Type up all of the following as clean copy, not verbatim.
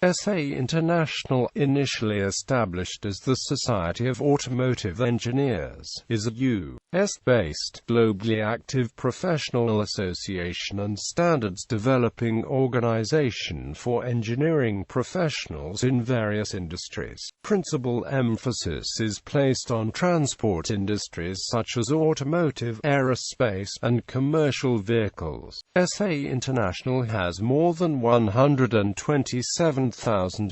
SAE International, initially established as the Society of Automotive Engineers, is a U.S.-based, globally active professional association and standards-developing organization for engineering professionals in various industries. Principal emphasis is placed on transport industries such as automotive, aerospace, and commercial vehicles. SAE International has more than 127,000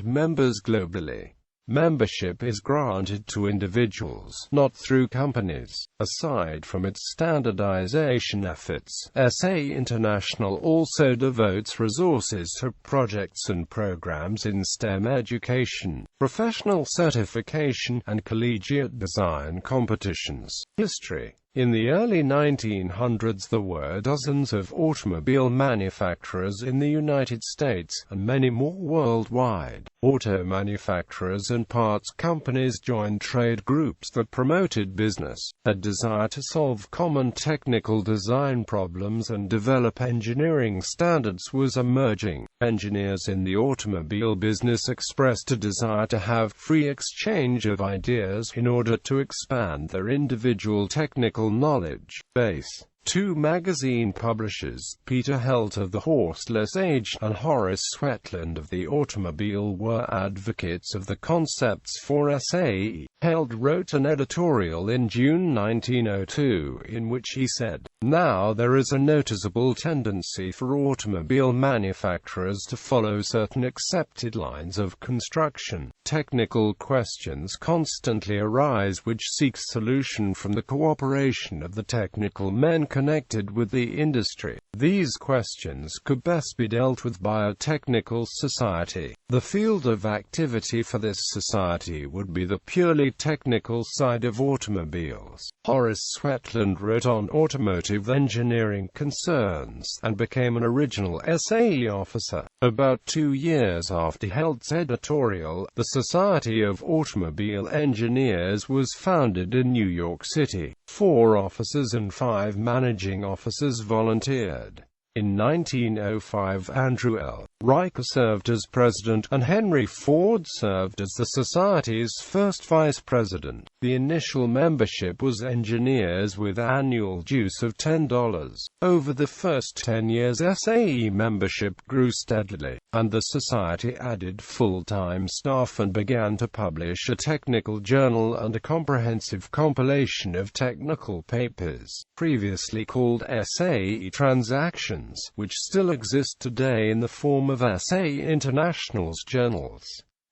members globally. Membership is granted to individuals, not through companies. Aside from its standardization efforts, SAE International also devotes resources to projects and programs in STEM education, professional certification, and collegiate design competitions. History. In the early 1900s there were dozens of automobile manufacturers in the United States, and many more worldwide. Auto manufacturers and parts companies joined trade groups that promoted business. A desire to solve common technical design problems and develop engineering standards was emerging. Engineers in the automobile business expressed a desire to have free exchange of ideas in order to expand their individual technical knowledge base. Two magazine publishers, Peter Helt of the Horseless Age and Horace Sweatland of the Automobile, were advocates of the concepts for SAE. Helt wrote an editorial in June 1902 in which he said, "Now there is a noticeable tendency for automobile manufacturers to follow certain accepted lines of construction. Technical questions constantly arise which seek solution from the cooperation of the technical men connected with the industry. These questions could best be dealt with by a technical society. The field of activity for this society would be the purely technical side of automobiles." Horace Sweatland wrote on automotive engineering concerns, and became an original SAE officer. About 2 years after Helt's editorial, the Society of Automobile Engineers was founded in New York City. 4 officers and 5 managing officers volunteered. In 1905, Andrew L. Riker served as president, and Henry Ford served as the Society's first vice president. The initial membership was engineers with annual dues of $10. Over the first 10 years, SAE membership grew steadily, and the Society added full-time staff and began to publish a technical journal and a comprehensive compilation of technical papers, previously called SAE Transactions, which still exist today in the form of SAE International's journals.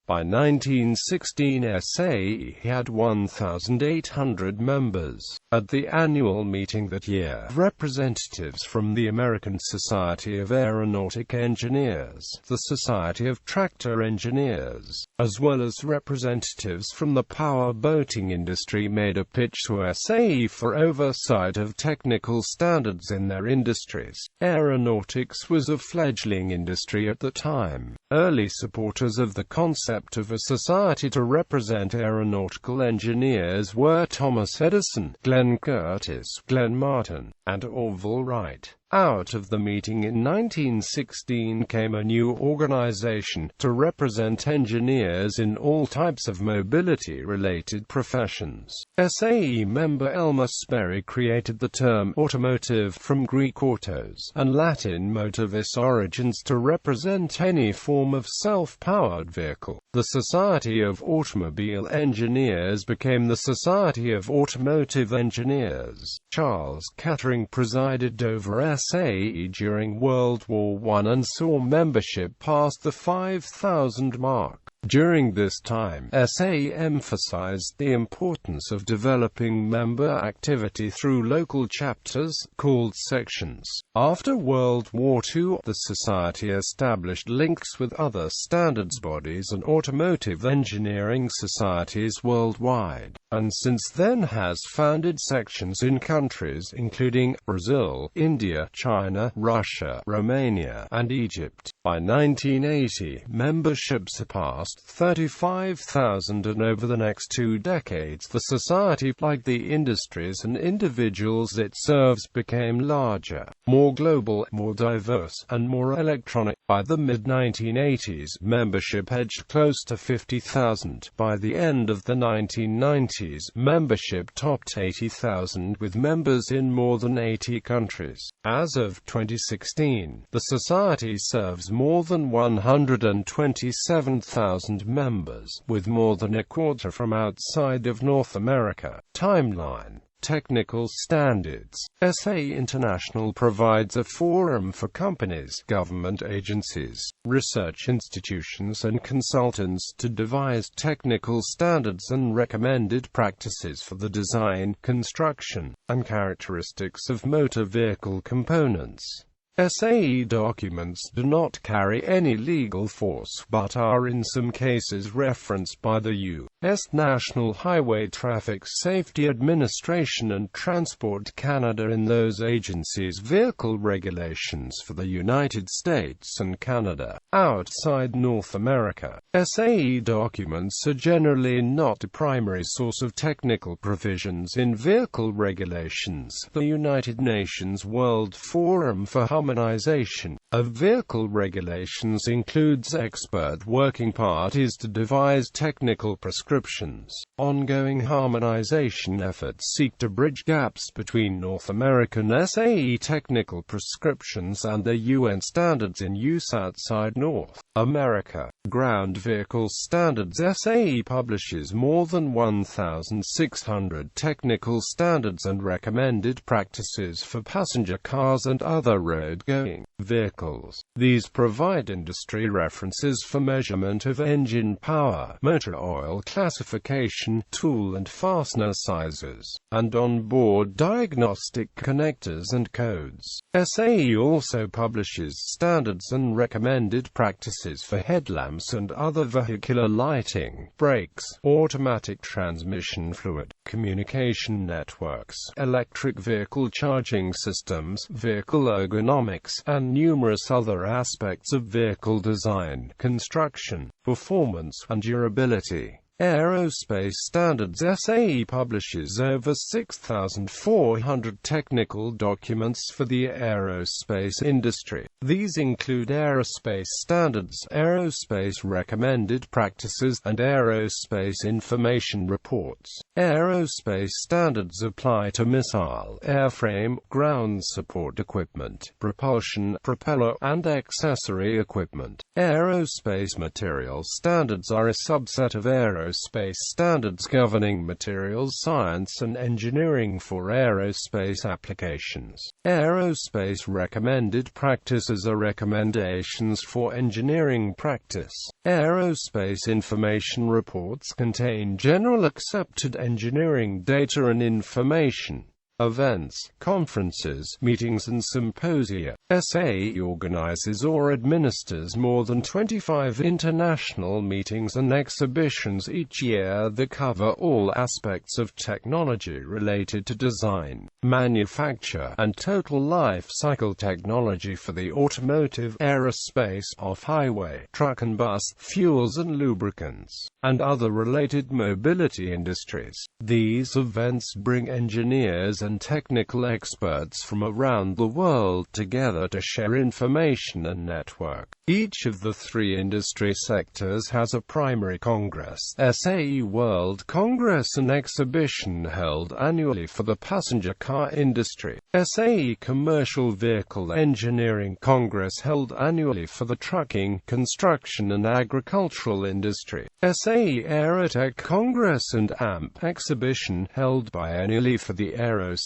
By 1916, SAE had 1,800 members. At the annual meeting that year, representatives from the American Society of Aeronautic Engineers, the Society of Tractor Engineers, as well as representatives from the power boating industry made a pitch to SAE for oversight of technical standards in their industries. Aeronautics was a fledgling industry at the time. Early supporters of the concept of a society to represent aeronautical engineers were Thomas Edison, Glenn Curtiss, Glenn Martin, and Orville Wright. Out of the meeting in 1916 came a new organization to represent engineers in all types of mobility-related professions. SAE member Elmer Sperry created the term automotive from Greek autos and Latin motoris origins to represent any form of self-powered vehicle. The Society of Automobile Engineers became the Society of Automotive Engineers. Charles Kettering presided over SAE during World War I and saw membership past the 5,000 mark. During this time, SAE emphasized the importance of developing member activity through local chapters, called sections. After World War II, the Society established links with other standards bodies and automotive engineering societies worldwide, and since then has founded sections in countries including Brazil, India, China, Russia, Romania, and Egypt. By 1980, membership surpassed almost 35,000, and over the next 2 decades the society, like the industries and individuals it serves, became larger, more global, more diverse, and more electronic. By the mid-1980s, membership edged close to 50,000. By the end of the 1990s, membership topped 80,000, with members in more than 80 countries. As of 2016, the society serves more than 127,000 members, with more than a quarter from outside of North America. Timeline. Technical Standards. SAE International provides a forum for companies, government agencies, research institutions and consultants to devise technical standards and recommended practices for the design, construction, and characteristics of motor vehicle components. SAE documents do not carry any legal force but are in some cases referenced by the U.S. National Highway Traffic Safety Administration and Transport Canada in those agencies' vehicle regulations for the United States and Canada. Outside North America, SAE documents are generally not a primary source of technical provisions in vehicle regulations. The United Nations World Forum for Harmonization of Vehicle Regulations includes expert working parties to devise technical prescriptions. Ongoing harmonization efforts seek to bridge gaps between North American SAE technical prescriptions and the UN standards in use outside North America. Ground Vehicle Standards. SAE publishes more than 1,600 technical standards and recommended practices for passenger cars and other road-going vehicles. These provide industry references for measurement of engine power, motor oil classification, tool and fastener sizes, and on-board diagnostic connectors and codes. SAE also publishes standards and recommended practices for headlamps and other vehicular lighting, brakes, automatic transmission fluid, communication networks, electric vehicle charging systems, vehicle ergonomics, and numerous other aspects of vehicle design, construction, performance, and durability. Aerospace Standards. SAE publishes over 6,400 technical documents for the aerospace industry. These include Aerospace Standards, Aerospace Recommended Practices, and Aerospace Information Reports. Aerospace standards apply to missile, airframe, ground support equipment, propulsion, propeller, and accessory equipment. Aerospace material standards are a subset of aerospace standards governing materials science and engineering for aerospace applications. Aerospace recommended practices are recommendations for engineering practice. Aerospace information reports contain general accepted engineering data and information. Events, conferences, meetings and symposia. SAE organizes or administers more than 25 international meetings and exhibitions each year that cover all aspects of technology related to design, manufacture, and total life cycle technology for the automotive, aerospace, off-highway, truck and bus, fuels and lubricants, and other related mobility industries. These events bring engineers and technical experts from around the world together to share information and network. Each of the three industry sectors has a primary congress, SAE World Congress, an exhibition held annually for the passenger car industry, SAE Commercial Vehicle Engineering Congress held annually for the trucking, construction and agricultural industry, SAE Aerotech Congress and AMP exhibition held biannually for the aerospace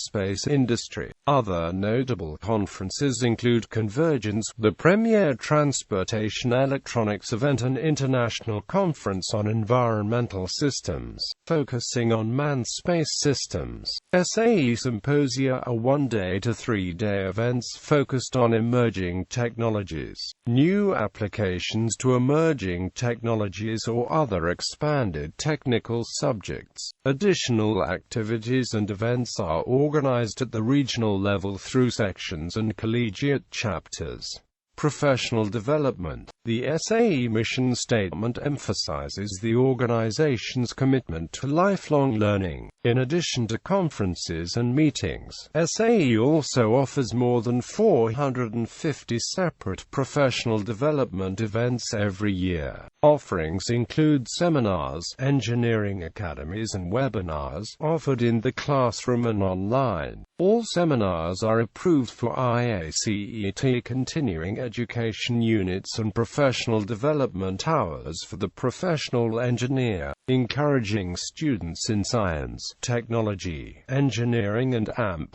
industry. Other notable conferences include Convergence, the premier transportation electronics event, and International Conference on Environmental Systems, focusing on manned space systems. SAE Symposia are 1-day to 3-day events focused on emerging technologies, new applications to emerging technologies or other expanded technical subjects. Additional activities and events are organized at the regional level through sections and collegiate chapters. Professional development. The SAE mission statement emphasizes the organization's commitment to lifelong learning. In addition to conferences and meetings, SAE also offers more than 450 separate professional development events every year. Offerings include seminars, engineering academies and webinars, offered in the classroom and online. All seminars are approved for IACET continuing education units and professional development hours for the professional engineer, encouraging students in science, technology, engineering and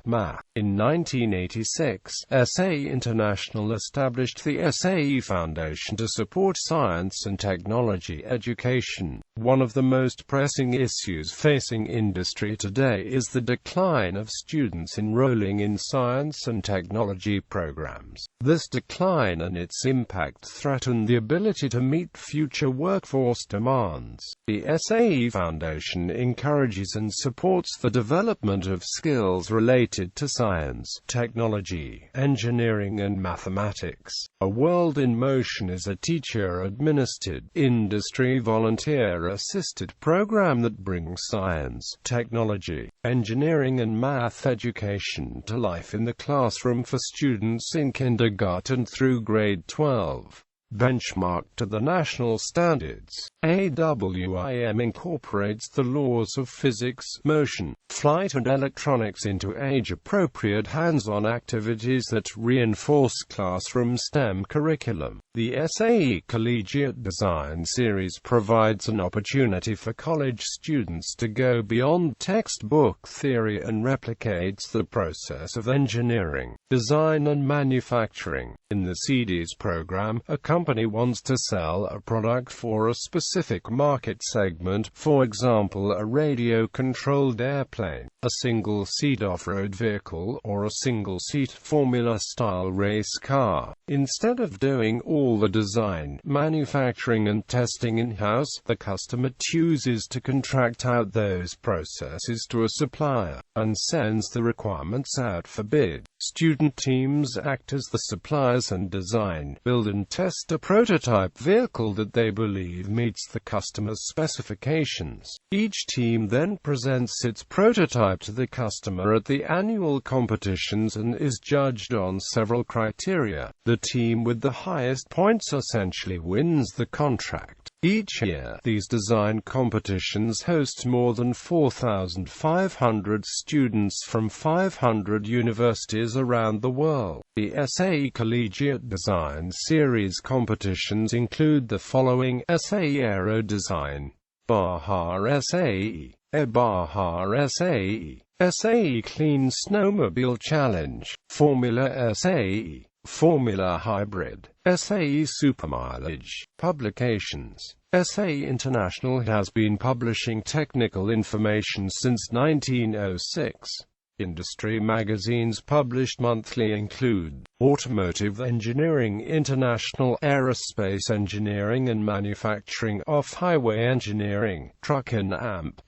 math. In 1986, SAE International established the SAE Foundation to support science and technology education. One of the most pressing issues facing industry today is the decline of students enrolling in science and technology programs. This decline and its impact threaten the ability to meet future workforce demands. The SAE Foundation encourages and supports the development of skills related to science, technology, engineering and mathematics. A World in Motion is a teacher-administered, industry volunteer-assisted program that brings science, technology, engineering and math education to life in the classroom for students in kindergarten through grade 12. Benchmarked to the national standards, AWIM incorporates the laws of physics, motion, flight and electronics into age-appropriate hands-on activities that reinforce classroom STEM curriculum. The SAE Collegiate Design Series provides an opportunity for college students to go beyond textbook theory and replicates the process of engineering, design and manufacturing. In the CDs program, a company wants to sell a product for a specific market segment, for example a radio-controlled airplane, a single-seat off-road vehicle, or a single-seat Formula-style race car. Instead of doing all the design, manufacturing and testing in-house, the customer chooses to contract out those processes to a supplier, and sends the requirements out for bid. Student teams act as the suppliers and design, build and test a prototype vehicle that they believe meets the customer's specifications. Each team then presents its prototype to the customer at the annual competitions and is judged on several criteria. The team with the highest points essentially wins the contract. Each year, these design competitions host more than 4,500 students from 500 universities around the world. The SAE Collegiate Design Series competitions include the following: SAE Aero Design, Baja SAE, Baja SAE, SAE Clean Snowmobile Challenge, Formula SAE, Formula Hybrid, SAE Supermileage. Publications. SAE International has been publishing technical information since 1906. Industry magazines published monthly include Automotive Engineering International, Aerospace Engineering and Manufacturing, Off-Highway Engineering, Truck and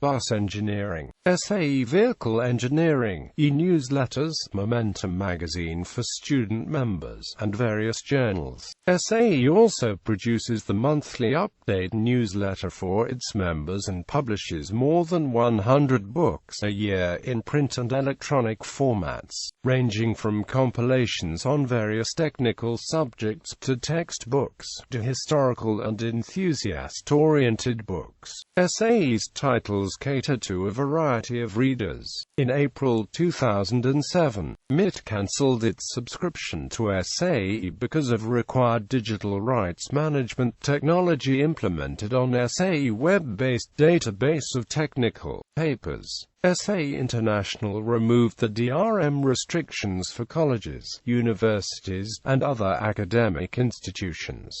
Bus Engineering, SAE Vehicle Engineering, e-newsletters, Momentum Magazine for student members, and various journals. SAE also produces the monthly update newsletter for its members and publishes more than 100 books a year in print and electronic formats, ranging from compilations on various technical subjects to textbooks, to historical and enthusiast-oriented books. SAE's titles cater to a variety of readers. In April 2007, MIT cancelled its subscription to SAE because of required digital rights management technology implemented on SAE web-based database of technical papers. SAE International removed the DRM restrictions for colleges, universities, and other academic institutions.